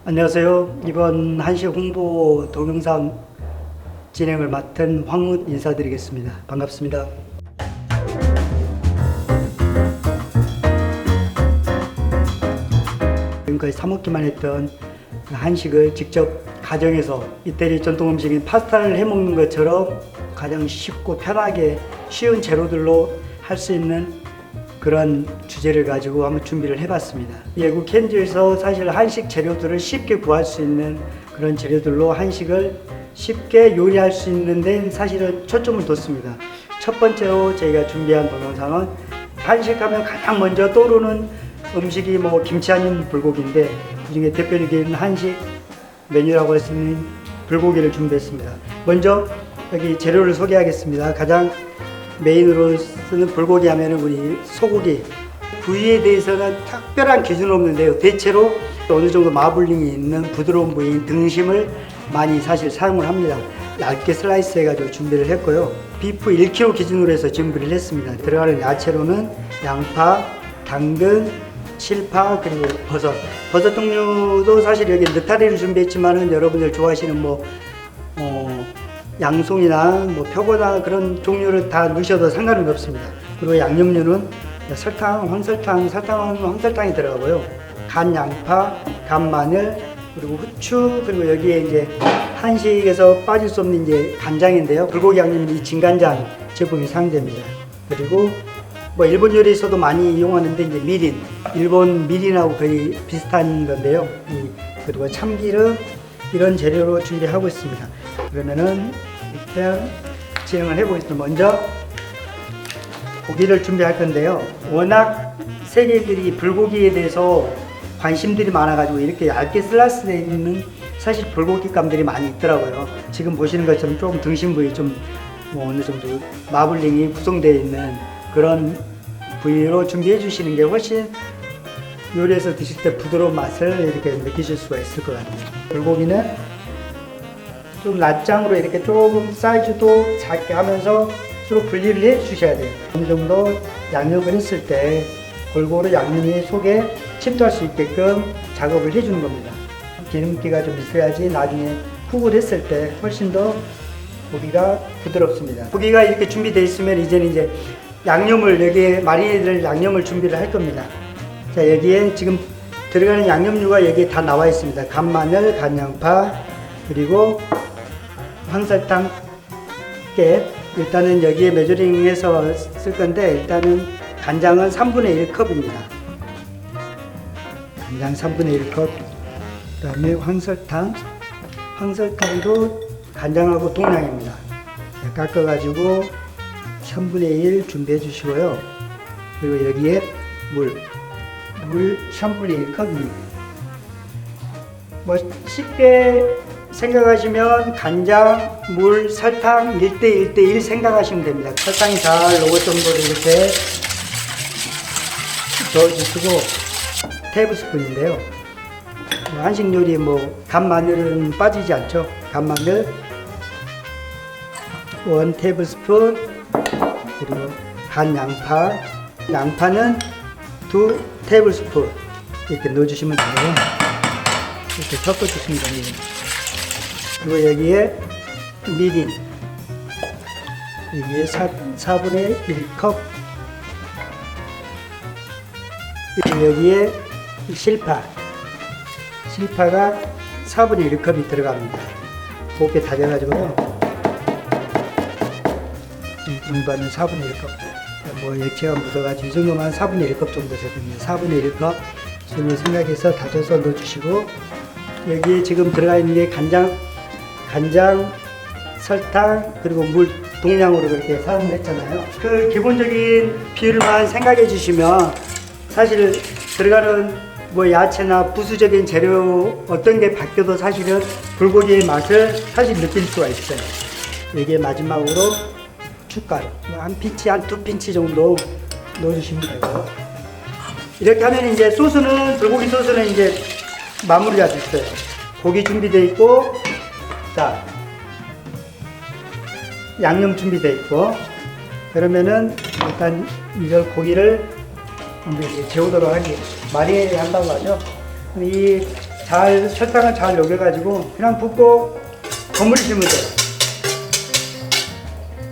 안녕하세요. 이번 한식 홍보 동영상 진행을 맡은 황훈 인사드리겠습니다. 반갑습니다. 지금까지 사 먹기만 했던 한식을 직접 가정에서 이태리 전통 음식인 파스타를 해 먹는 것처럼 가장 쉽고 편하게 쉬운 재료들로 할 수 있는 그런 주제를 가지고 한번 준비를 해봤습니다. 외국 현지에서 사실 한식 재료들을 쉽게 구할 수 있는 그런 재료들로 한식을 쉽게 요리할 수 있는데 사실은 초점을 뒀습니다. 첫 번째로 저희가 준비한 동영상은 한식하면 가장 먼저 떠오르는 음식이 김치 아닌 불고기인데 그중에 대표적인 한식 메뉴라고 할 수 있는 불고기를 준비했습니다. 먼저 여기 재료를 소개하겠습니다. 가장 메인으로 쓰는 불고기 하면은 우리 소고기 부위에 대해서는 특별한 기준은 없는데요. 대체로 어느 정도 마블링이 있는 부드러운 부위인 등심을 많이 사실 사용을 합니다. 얇게 슬라이스 해가지고 준비를 했고요. 비프 1kg 기준으로 해서 준비를 했습니다. 들어가는 야채로는 양파, 당근, 실파 그리고 버섯 종류도 사실 여기 느타리를 준비했지만은 여러분들 좋아하시는 양송이나 표고나 그런 종류를 다 넣으셔도 상관은 없습니다. 그리고 양념류는 설탕, 황설탕, 설탕은 황설탕이 들어가고요. 간 양파, 간 마늘, 그리고 후추, 그리고 여기에 이제 한식에서 빠질 수 없는 이제 간장인데요. 불고기 양념이 진간장 제품이 사용됩니다. 그리고 일본 요리에서도 많이 이용하는데 이제 미린, 일본 미린하고 거의 비슷한 건데요. 그리고 참기름 이런 재료로 준비하고 있습니다. 그러면은 이렇게 진행을 해보겠습니다. 먼저 고기를 준비할 건데요. 워낙 세계인들이 불고기에 대해서 관심들이 많아가지고 이렇게 얇게 슬라이스 되어 있는 사실 불고기감들이 많이 있더라고요. 지금 보시는 것처럼 조금 등심 부위 좀 어느 정도 마블링이 구성되어 있는 그런 부위로 준비해 주시는 게 훨씬 요리해서 드실 때 부드러운 맛을 이렇게 느끼실 수가 있을 것 같아요. 불고기는 좀 낱장으로 이렇게 조금 사이즈도 작게 하면서 서로 분리를 해 주셔야 돼요. 어느 정도 양념을 했을 때 골고루 양념이 속에 침투할 수 있게끔 작업을 해 주는 겁니다. 기름기가 좀 있어야지 나중에 쿡을 했을 때 훨씬 더 고기가 부드럽습니다. 고기가 이렇게 준비되어 있으면 이제는 이제 양념을 여기에 마리네이드를 양념을 준비를 할 겁니다. 자, 여기에 지금 들어가는 양념류가 여기에 다 나와 있습니다. 간마늘, 간양파, 그리고 황설탕, 깨. 일단은 여기에 메저링해서 쓸 건데 일단은 간장은 3분의 1컵입니다. 간장 3분의 1컵. 그 다음에 황설탕도 간장하고 동량입니다. 깎아가지고 3분의 1 준비해 주시고요. 그리고 여기에 물 3분의 1컵입니다. 쉽게 생각하시면 간장, 물, 설탕 1대1대1 생각하시면 됩니다. 설탕이 잘 녹을 정도로 이렇게 넣어주시고 테이블스푼인데요. 한식 요리 간 마늘은 빠지지 않죠. 간 마늘 1 테이블스푼, 그리고 간 양파는 2 테이블스푼 이렇게 넣어주시면 되고요. 이렇게 섞어주시면 됩니다. 그리고 여기에 미린, 여기에 4분의 1컵, 여기에 실파가 4분의 1컵이 들어갑니다. 곱게 다져가지고요. 일반은 4분의 1컵. 액체가 묻어가지고 이 정도만 4분의 1컵 정도 되거든요. 4분의 1컵 정도 생각해서 다져서 넣어주시고, 여기에 지금 들어가 있는 게 간장, 설탕, 그리고 물 동량으로 그렇게 사용을 했잖아요. 그 기본적인 비율만 생각해 주시면 사실 들어가는 야채나 부수적인 재료 어떤 게 바뀌어도 사실은 불고기의 맛을 사실 느낄 수가 있어요. 여기에 마지막으로 춧가루 한 두 핀치 정도 넣어주시면 되고요. 이렇게 하면 이제 불고기 소스는 이제 마무리가 됐어요. 고기 준비되어 있고, 자, 양념 준비되어 있고, 그러면은 일단 이걸 고기를 재우도록 하겠습니다. 마리네이드 한다고 하죠. 이 설탕을 잘 녹여가지고 그냥 붓고 버무리시면 돼요.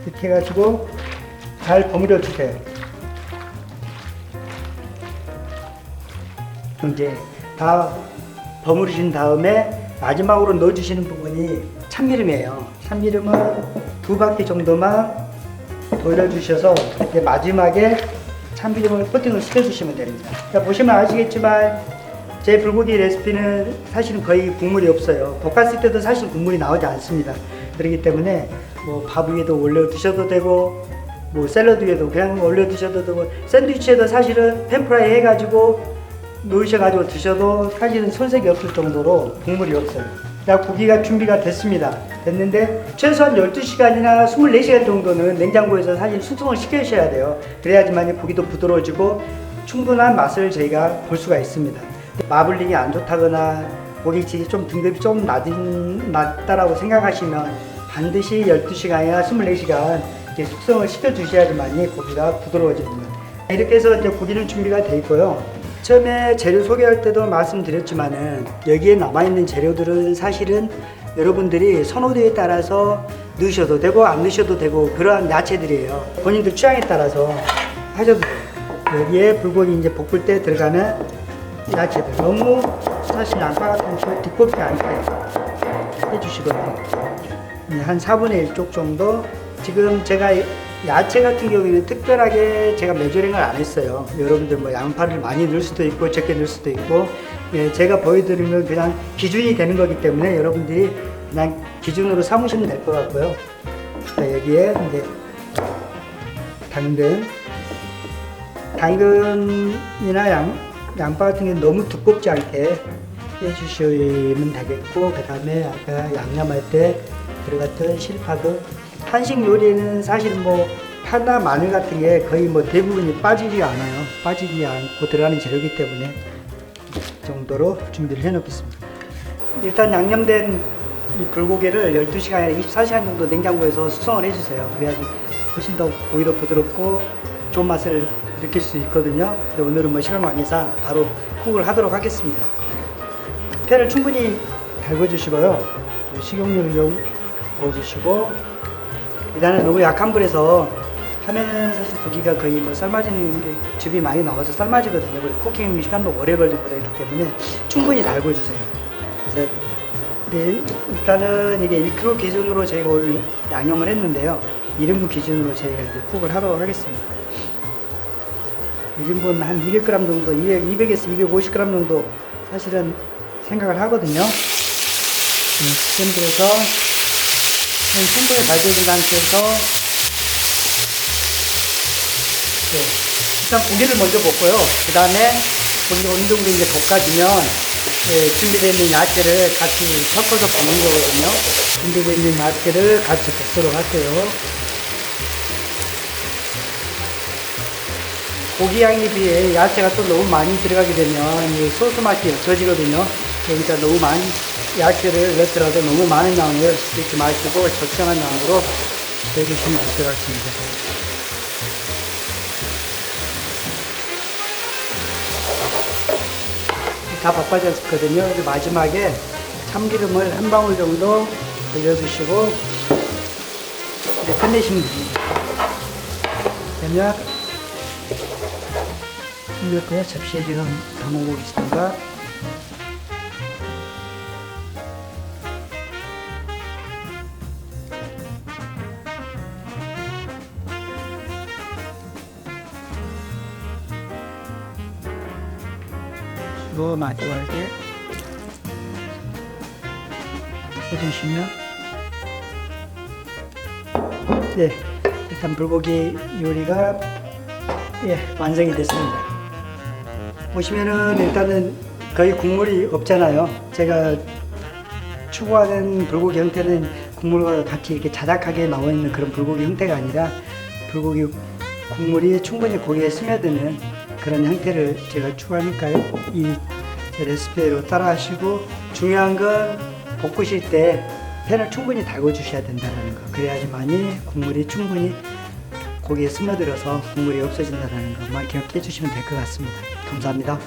이렇게 해가지고 잘 버무려 주세요. 이제 다 버무리신 다음에 마지막으로 넣어주시는 부분이 참기름이에요. 참기름은 2바퀴 정도만 돌려주셔서 이제 마지막에 참기름을 코팅을 시켜주시면 됩니다. 그러니까 보시면 아시겠지만 제 불고기 레시피는 사실은 거의 국물이 없어요. 볶았을 때도 사실 국물이 나오지 않습니다. 그렇기 때문에 뭐 밥 위에도 올려 드셔도 되고 뭐 샐러드 위에도 그냥 올려 드셔도 되고 샌드위치에도 사실은 팬프라이 해가지고 놓으셔가지고 드셔도 사실은 손색이 없을 정도로 국물이 없어요. 자, 고기가 준비가 됐는데 최소한 12시간이나 24시간 정도는 냉장고에서 사실 숙성을 시키셔야 돼요. 그래야지만 고기도 부드러워지고 충분한 맛을 저희가 볼 수가 있습니다. 마블링이 안 좋다거나 고기질이 좀 등급이 좀 낮다라고 생각하시면 반드시 12시간이나 24시간 이렇게 숙성을 시켜 주셔야지만 고기가 부드러워집니다. 이렇게 해서 이제 고기는 준비가 되어 있고요. 처음에 재료 소개할 때도 말씀드렸지만은 여기에 남아있는 재료들은 사실은 여러분들이 선호도에 따라서 넣으셔도 되고 안 넣으셔도 되고 그러한 야채들이에요. 본인들 취향에 따라서 하셔도 돼요. 여기에 불고기 이제 볶을 때 들어가는 야채들 너무 사실 양파 같은 거 두껍지 않게 해주시거든요. 한 4분의 1쪽 정도. 지금 제가 야채 같은 경우에는 특별하게 제가 메저링을 안 했어요. 여러분들 뭐 양파를 많이 넣을 수도 있고 적게 넣을 수도 있고, 예, 제가 보여드리는 건 그냥 기준이 되는 거기 때문에 여러분들이 그냥 기준으로 삼으시면 될 것 같고요. 자, 여기에 이제 당근이나 양파 같은 게 너무 두껍지 않게 해주시면 되겠고, 그 다음에 아까 양념할 때 들어갔던 실파도, 한식 요리에는 사실 뭐 파나 마늘 같은 게 거의 뭐 대부분이 빠지지 않고 들어가는 재료이기 때문에 이 정도로 준비를 해 놓겠습니다. 일단 양념된 이 불고기를 12시간에 24시간 정도 냉장고에서 숙성을 해주세요. 그래야지 훨씬 더 고기도 부드럽고 좋은 맛을 느낄 수 있거든요. 근데 오늘은 뭐 시간 관계상 바로 쿡을 하도록 하겠습니다. 팬을 충분히 달궈주시고요. 식용유를 좀 부어주시고, 일단은 너무 약한 불에서 하면은 사실 고기가 거의 뭐 삶아지는 게 즙이 많이 나와서 삶아지거든요. 그리고 쿠킹 시간도 오래 걸리고 그렇기 때문에 충분히 달궈주세요. 그래서 일단은 이게 1kg 기준으로 저희가 오늘 양념을 했는데요. 1인분 기준으로 저희가 이제 쿡을 하도록 하겠습니다. 1인분 한 200g 정도, 200에서 250g 정도 사실은 생각을 하거든요. 팬들에서 충분히 달궈진 상태에서 일단 고기를 먼저 볶고요. 그 다음에 고기가 어느 정도 이제 볶아지면 준비되어 있는 야채를 같이 섞어서 볶는 거거든요. 준비되어 있는 야채를 같이 볶도록 할게요. 고기 양에 비해 야채가 또 너무 많이 들어가게 되면 이 소스 맛이 없어지거든요. 그러니까 너무 많이 야채를 넣더라도 너무 많은 양을 넣지 마시고 적정한 양으로 넣어주시면 될 것 같습니다. 다 바빠졌거든요. 마지막에 참기름을 한 방울 정도 올려주시고 이제 끝내시면 됩니다. 그러면 이렇게 접시에 지금 담아보겠습니다. 이거 마지막에 해주시면, 네, 일단 불고기 요리가 완성이 됐습니다. 보시면은 일단은 거의 국물이 없잖아요. 제가 추구하는 불고기 형태는 국물과 같이 이렇게 자작하게 나와 있는 그런 불고기 형태가 아니라 불고기 국물이 충분히 고기에 스며드는 그런 형태를 제가 추구하니까요. 이 레시피로 따라 하시고, 중요한 건 볶으실 때 팬을 충분히 달궈 주셔야 된다는 거. 그래야지만이 국물이 충분히 고기에 스며들어서 국물이 없어진다는 것만 기억해 주시면 될 것 같습니다. 감사합니다.